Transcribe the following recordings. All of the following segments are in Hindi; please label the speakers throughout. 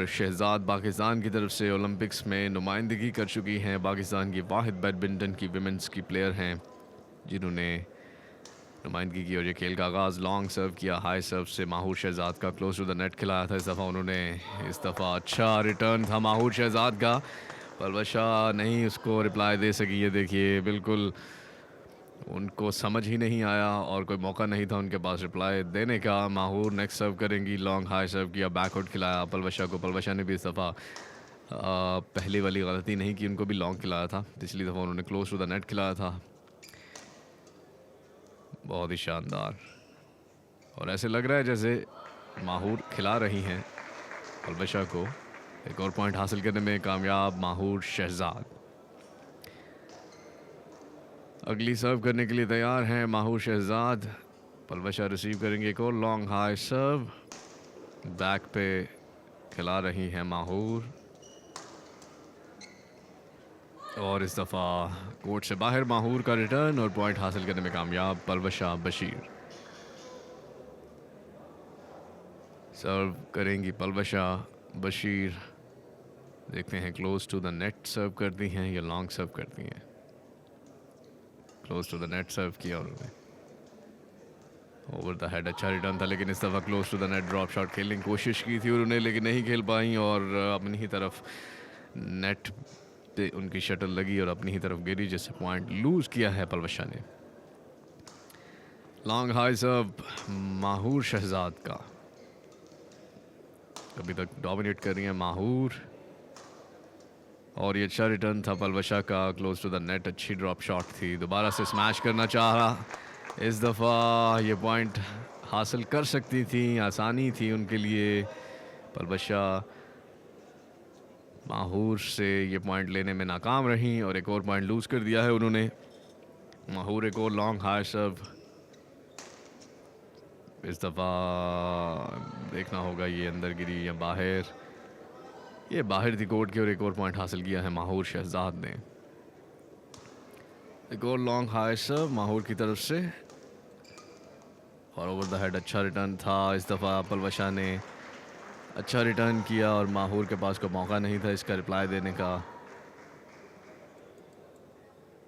Speaker 1: माहूर शहजाद पाकिस्तान की तरफ से ओलंपिक्स में नुमाइंदगी कर चुकी हैं। पाकिस्तान की वाहिद बैडमिंटन की विमेंस की प्लेयर हैं जिन्होंने नुमाइंदगी की। और ये खेल का आगाज़ लॉन्ग सर्व किया, हाई सर्व से माहूर शहजाद का क्लोज टू द नेट खिलाया था। इस दफ़ा अच्छा रिटर्न था माहूर शहजाद का। पलवशा नहीं उसको रिप्लाई दे सकी। ये देखिए बिल्कुल उनको समझ ही नहीं आया और कोई मौका नहीं था उनके पास रिप्लाई देने का। माहूर नेक्स्ट सर्व करेंगी, लॉन्ग हाई सर्व किया, बैकआउट खिलाया पलवशा को। पलवशा ने भी इस दफ़ा पहली वाली गलती नहीं की, उनको भी लॉन्ग खिलाया था। पिछली दफ़ा उन्होंने क्लोज टू द नेट खिलाया था। बहुत ही शानदार। और ऐसे लग रहा है जैसे माहूर खिला रही हैं पलवशा को। एक और पॉइंट हासिल करने में कामयाब माहूर शहजाद। अगली सर्व करने के लिए तैयार हैं माहूर शहजाद। पलवशा रिसीव करेंगे एक और लॉन्ग हाई सर्व, बैक पे खिला रही हैं माहूर। और इस दफ़ा कोर्ट से बाहर माहूर का रिटर्न और पॉइंट हासिल करने में कामयाब पलवशा बशीर। सर्व करेंगी पलवशा बशीर। देखते हैं close to the net serve करती हैं या लॉन्ग सर्व करती हैं। Close to the net serve किया उन्होंने, ओवर द हेड अच्छा रिटर्न था, लेकिन इस दफ़ा close to the net drop shot खेलने की कोशिश की थी उन्होंने, लेकिन नहीं खेल पाई और अपनी ही तरफ नेट पे उनकी शटल लगी और अपनी ही तरफ गिरी, जिससे पॉइंट लूज किया है पलवशा ने। लॉन्ग हाई सर्व माहूर शहजाद का। अभी तक डोमिनेट कर रही हैं माहूर और ये अच्छा रिटर्न था पलवशा का, क्लोज टू द नेट। अच्छी ड्रॉप शॉट थी, दोबारा से स्मैश करना चाह रहा। इस दफ़ा ये पॉइंट हासिल कर सकती थी, आसानी थी उनके लिए। पलवशा माहूर से ये पॉइंट लेने में नाकाम रहीं और एक और पॉइंट लूज़ कर दिया है उन्होंने। माहूर एक और लॉन्ग हाई सर्व। इस दफ़ा देखना होगा ये अंदर गिरी या बाहर। ये बाहर थी कोर्ट के और एक और पॉइंट हासिल किया है माहूर शहजाद ने। एक और लॉन्ग हाई सर्व माहूर की तरफ से और ओवर द हेड अच्छा रिटर्न था। इस दफ़ा पलवशा ने अच्छा रिटर्न किया और माहूर के पास कोई मौका नहीं था इसका रिप्लाई देने का।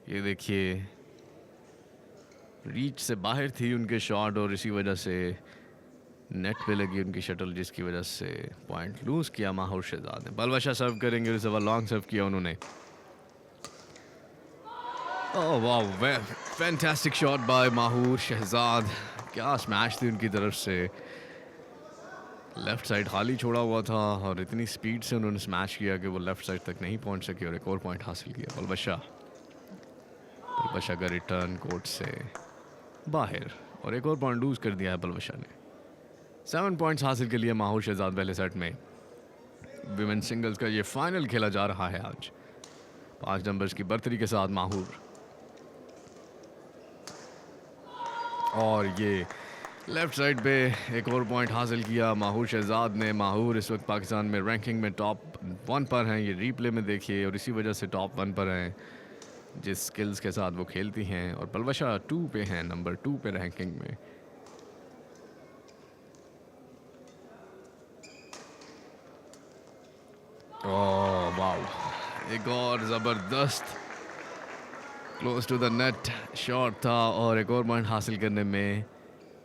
Speaker 1: ये देखिए रीच से बाहर थी उनके शॉट और इसी वजह से नेट पे लगी उनकी शटल, जिसकी वजह से पॉइंट लूज किया माहूर शहजाद ने। पलवशा सर्व करेंगे और इस दफ़ा लॉन्ग सर्व किया उन्होंने। ओह वाह, fantastic shot bye Mahur Shahzad. क्या स्मैश थी उनकी तरफ से। लेफ्ट साइड खाली छोड़ा हुआ था और इतनी स्पीड से उन्होंने स्मैश किया कि वो लेफ्ट साइड तक नहीं पहुंच सके और एक और पॉइंट हासिल किया पलवशा का रिटर्न कोर्ट से बाहर और एक और पॉइंट लूज कर दिया है पलवशा ने। 7 पॉइंट्स हासिल के लिए माहूर शहजाद पहले सेट में। विमेन सिंगल्स का ये फाइनल खेला जा रहा है आज 5 नंबर्स की बर्तरी के साथ माहूर। और ये लेफ्ट साइड पे एक और पॉइंट हासिल किया माहूर शहजाद ने। माहूर इस वक्त पाकिस्तान में रैंकिंग में टॉप 1 पर हैं, ये रीप्ले में देखिए, और इसी वजह से टॉप 1 पर हैं जिस स्किल्स के साथ वो खेलती हैं। और पलवशा 2 पे हैं, नंबर 2 पे रैंकिंग में। ओह वाओ, एक और ज़बरदस्त close to the net shot था और एक और पॉइंट हासिल करने में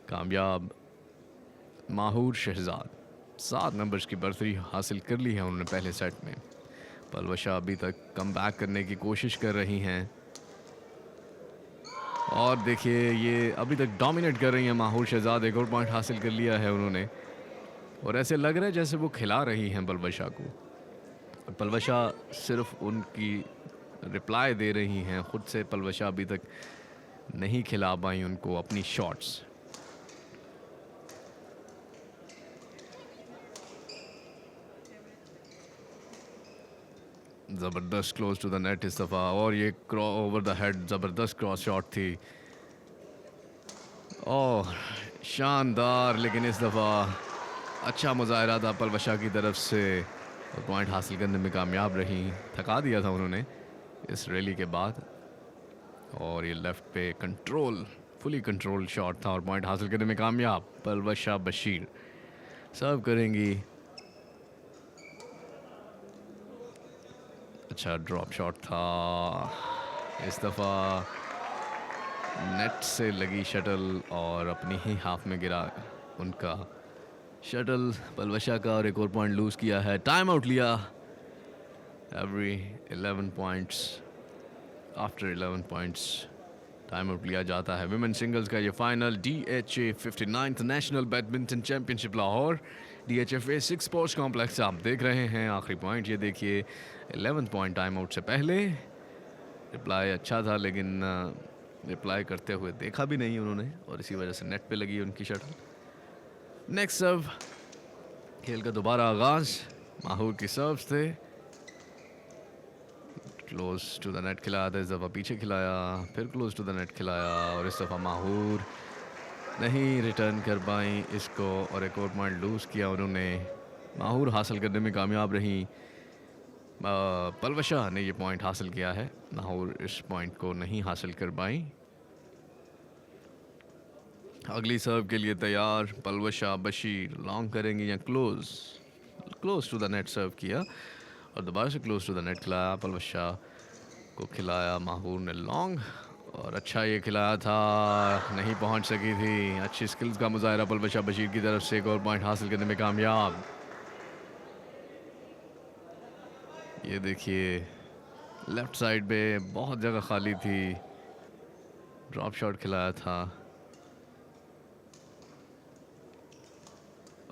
Speaker 1: कामयाब माहूर शहजाद। 7 नंबर्स की बर्तरी हासिल कर ली है उन्होंने पहले सेट में। पलवशा अभी तक कम बैक करने की कोशिश कर रही हैं और देखिए ये अभी तक डोमिनेट कर रही हैं माहूर शहजाद। एक और पॉइंट हासिल कर लिया है उन्होंने और ऐसे लग रहा है जैसे वो खिला रही हैं पलवशा को। पलवशा सिर्फ उनकी रिप्लाई दे रही हैं, खुद से पलवशा अभी तक नहीं खिला पाई उनको अपनी शॉट्स। ज़बरदस्त क्लोज टू द नेट इस दफ़ा और ये ओवर द हेड ज़बरदस्त क्रॉस शॉट थी। ओह शानदार, लेकिन इस दफ़ा अच्छा मुजाहरा था पलवशा की तरफ से और पॉइंट हासिल करने में कामयाब रही। थका दिया था उन्होंने इस रैली के बाद और ये लेफ्ट पे फुली कंट्रोल शॉट था और पॉइंट हासिल करने में कामयाब पलवशा बशीर। सर्व करेंगी अच्छा ड्रॉप शॉट था, इस दफ़ा नेट से लगी शटल और अपनी ही हाफ में गिरा उनका शटल पलवशा का, और एक और पॉइंट लूज़ किया है। टाइम आउट लिया every 11 points, after 11 points time out लिया जाता है। विमेन सिंगल्स का ये final DHA 59th national badminton championship Lahore, DHFA 6 sports complex आप देख रहे हैं। आखिरी पॉइंट ये देखिए 11th पॉइंट टाइम आउट से पहले। रिप्लाई अच्छा था लेकिन रिप्लाई करते हुए देखा भी नहीं उन्होंने, और इसी वजह से नेट पे लगी उनकी शटल। नेक्स्ट सर्व, खेल का दोबारा आगाज, माहूर की सर्व्स थे, क्लोज टू द नेट खिलाया था, इस दफ़ा पीछे खिलाया, फिर क्लोज टू द नेट खिलाया, और इस दफ़ा माहूर नहीं रिटर्न कर पाई इसको, और एक और पॉइंट लूज़ किया उन्होंने। माहूर हासिल करने में कामयाब रही, पलवशा ने ये पॉइंट हासिल किया है, माहूर इस पॉइंट को नहीं हासिल कर पाई। अगली सर्व के लिए तैयार पलवशा बशीर, लॉन्ग करेंगी या close? Close to the net serve किया और दोबारा से क्लोज टू द नेट खिलाया, पलवशा को खिलाया माहूर ने लॉन्ग, और अच्छा ये खिलाया था, नहीं पहुंच सकी थी। अच्छी स्किल्स का मुजाहरा पलवशा बशीर की तरफ से, एक और पॉइंट हासिल करने में कामयाब। ये देखिए लेफ्ट साइड पे बहुत जगह खाली थी, ड्रॉप शॉट खिलाया था,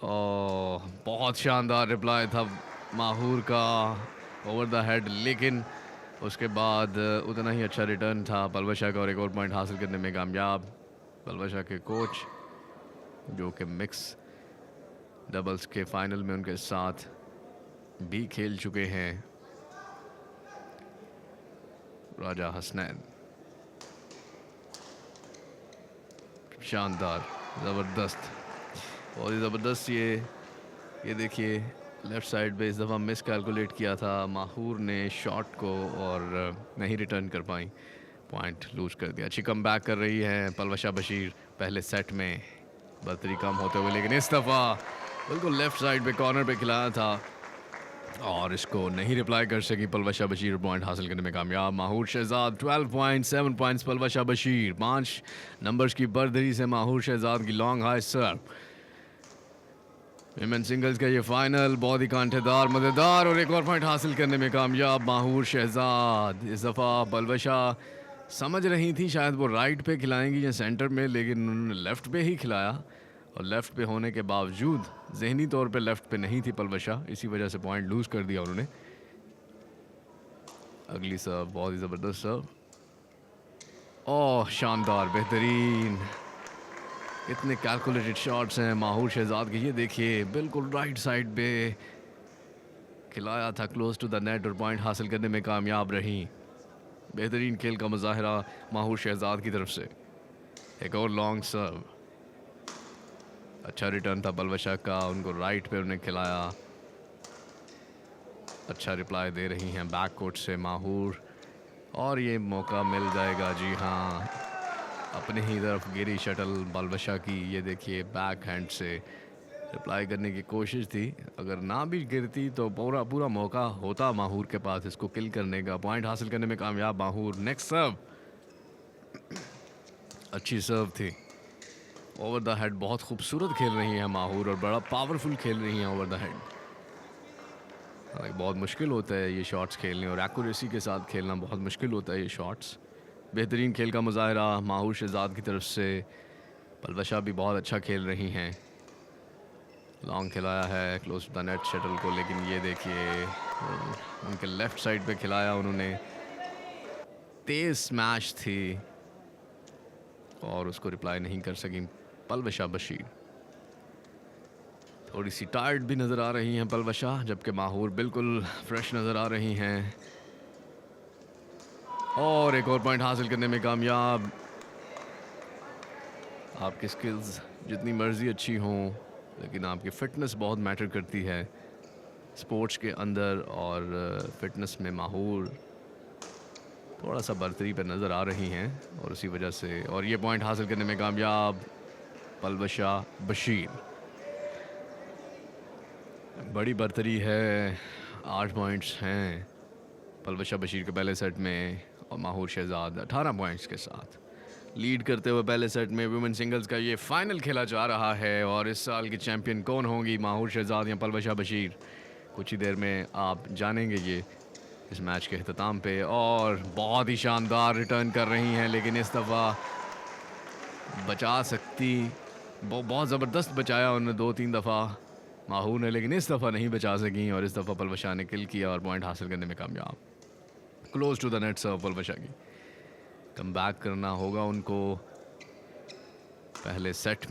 Speaker 1: और बहुत शानदार रिप्लाई था माहूर का ओवर द हेड, लेकिन उसके बाद उतना ही अच्छा रिटर्न था पलवशा का, और एक और पॉइंट हासिल करने में कामयाब। पलवशा के कोच जो कि मिक्स डबल्स के फाइनल में उनके साथ भी खेल चुके हैं, राजा हसनैन। शानदार, ज़बरदस्त, बहुत ही ज़बरदस्त। ये देखिए लेफ़्ट साइड पे इस दफ़ा मिस कैलकुलेट किया था माहूर ने शॉट को, और नहीं रिटर्न कर पाई, पॉइंट लूज कर दिया। अच्छी कम बैक कर रही है पलवशा बशीर, पहले सेट में बर्तरी कम होते हुए, लेकिन इस दफ़ा बिल्कुल लेफ़्ट साइड पे कॉर्नर पे खिलाया था और इसको नहीं रिप्लाई कर सकी पलवशा बशीर, पॉइंट हासिल करने में कामयाब। Mahoor Shahzad 12 point, 7 points Palwasha Bashir, 5 numbers की बर्दरी से माहूर शहजाद की long high serve. Women singles का ये फाइनल बहुत ही कांटेदार, मज़ेदार, और एक और पॉइंट हासिल करने में कामयाब माहूर शहजाद। इस दफ़ा पलवशा समझ रही थी शायद वो राइट पे खिलाएंगी या सेंटर में, लेकिन उन्होंने लेफ़्ट पे ही खिलाया, और लेफ़्ट पे होने के बावजूद जहनी तौर पे लेफ़्ट पे नहीं थी पलवशा, इसी वजह से पॉइंट लूज़ कर दिया उन्होंने। अगली सर्व बहुत ही ज़बरदस्त सर्व, ओह शानदार, बेहतरीन, इतने कैलकुलेटेड शॉट्स हैं माहूर शहजाद के। ये देखिए बिल्कुल राइट साइड पे खिलाया था क्लोज टू द नेट, और पॉइंट हासिल करने में कामयाब रही। बेहतरीन खेल का मुजाहरा माहूर शहजाद की तरफ से। एक और लॉन्ग सर्व, अच्छा रिटर्न था पलवशा का, उनको राइट पे उन्हें खिलाया, अच्छा रिप्लाई दे रही हैं बैक कोर्ट से माहूर, और ये मौका मिल जाएगा, जी हाँ, अपने ही तरफ गिरी शटल पलवशा की। ये देखिए बैक हैंड से रिप्लाई करने की कोशिश थी, अगर ना भी गिरती तो पूरा मौका होता माहूर के पास इसको किल करने का। पॉइंट हासिल करने में कामयाब माहूर। नेक्स्ट सर्व, अच्छी सर्व थी, ओवर द हेड बहुत खूबसूरत खेल रही हैं माहूर, और बड़ा पावरफुल खेल रही हैं ओवर द हेड। बहुत मुश्किल होता है ये शॉट्स खेलने, और एक्यूरेसी के साथ खेलना बहुत मुश्किल होता है ये शॉट्स। बेहतरीन खेल का मुजाहरा माहूर शहजाद की तरफ से, पलवशा भी बहुत अच्छा खेल रही हैं, लॉन्ग खिलाया है close to the net shuttle को, लेकिन ये देखिए उनके लेफ़्ट साइड पे खिलाया उन्होंने, तेज़ स्मैश थी और उसको रिप्लाई नहीं कर सकी पलवशा बशीर। थोड़ी सी टायर्ड भी नज़र आ रही हैं पलवशा, जबकि माहूर बिल्कुल फ्रेश नज़र आ रही हैं, और एक और पॉइंट हासिल करने में कामयाब। आपकी स्किल्स जितनी मर्ज़ी अच्छी हों, लेकिन आपकी फ़िटनेस बहुत मैटर करती है स्पोर्ट्स के अंदर, और फ़िटनेस में माहूर थोड़ा सा बर्तरी पर नज़र आ रही हैं, और उसी वजह से, और ये पॉइंट हासिल करने में कामयाब पलवशा बशीर। बड़ी बर्तरी है, 8 पॉइंट्स हैं पलवशा बशीर के पहले सेट में और माहूर शहजाद 18 पॉइंट्स के साथ लीड करते हुए पहले सेट में वुमेन सिंगल्स का ये फाइनल खेला जा रहा है। और इस साल की चैंपियन कौन होंगी, माहूर शहजाद या पलवशा बशीर, कुछ ही देर में आप जानेंगे ये इस मैच के अख्ताम पे। और बहुत ही शानदार रिटर्न कर रही हैं, लेकिन इस दफ़ा बचा सकती, बहुत ज़बरदस्त बचाया उन्होंने 2-3 दफ़ा माहूर ने, लेकिन इस दफ़ा नहीं बचा सकी। और इस दफ़ा पलवशा ने किल किया और पॉइंट हासिल करने में कामयाब। क्लोज टू द नेट सर्व पलवशा की, कम बैक करना होगा उनको पहले सेट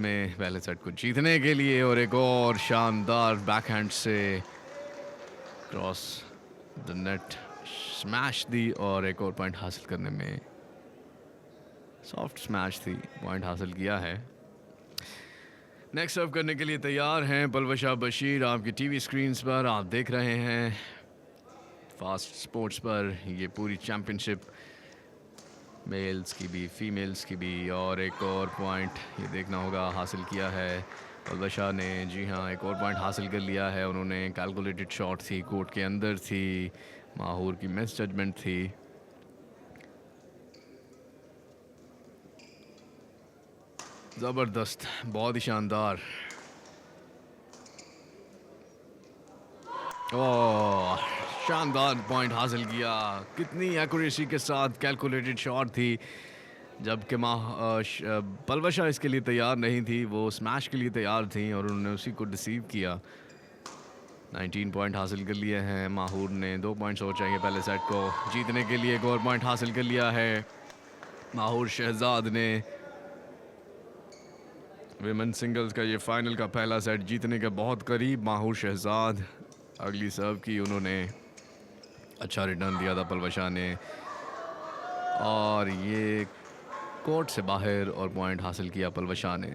Speaker 1: को जीतने के लिए। और एक और शानदार बैकहैंड से क्रॉस द नेट स्मैश दी और एक और पॉइंट हासिल करने में, सॉफ्ट स्मैश थी, पॉइंट हासिल किया है। नेक्स्ट सर्व करने के लिए तैयार हैं पलवशा बशीर। आपकी टीवी स्क्रीन्स पर आप देख रहे हैं फास्ट स्पोर्ट्स पर ये पूरी चैम्पियनशिप, मेल्स की भी फीमेल्स की भी। और एक और पॉइंट ये देखना होगा हासिल किया है पलवशा ने, जी हाँ, एक और पॉइंट हासिल कर लिया है उन्होंने। कैलकुलेटेड शॉट थी, कोर्ट के अंदर थी, माहूर की मिस जजमेंट थी। ज़बरदस्त, बहुत ही शानदार। ओह, शानदार पॉइंट हासिल किया, कितनी एक्यूरेसी के साथ कैलकुलेटेड शॉट थी, जबकि पलवशा इसके लिए तैयार नहीं थी, वो स्मैश के लिए तैयार थी और उन्होंने उसी को डिसीव किया। 19 पॉइंट हासिल कर लिए हैं माहूर ने, 2 पॉइंट्स और चाहिए पहले सेट को जीतने के लिए। एक और पॉइंट हासिल कर लिया है माहूर शहजाद ने। विमेन सिंगल्स का ये फाइनल का पहला सेट जीतने के बहुत करीब माहूर शहजाद। अगली सर्व की उन्होंने, अच्छा रिटर्न दिया था पलवशा ने और ये कोर्ट से बाहर और पॉइंट हासिल किया पलवशा ने।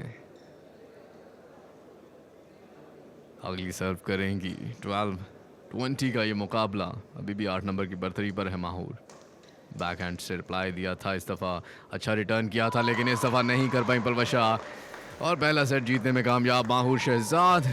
Speaker 1: अगली सर्व करेंगी 12-20 का ये मुकाबला। अभी भी 8 नंबर की बर्तरी पर है माहूर। बैकहैंड से रिप्लाई दिया था, इस दफ़ा अच्छा रिटर्न किया था, लेकिन इस दफ़ा नहीं कर पाई पलवशा और पहला सेट जीतने में कामयाब माहूर शहजाद।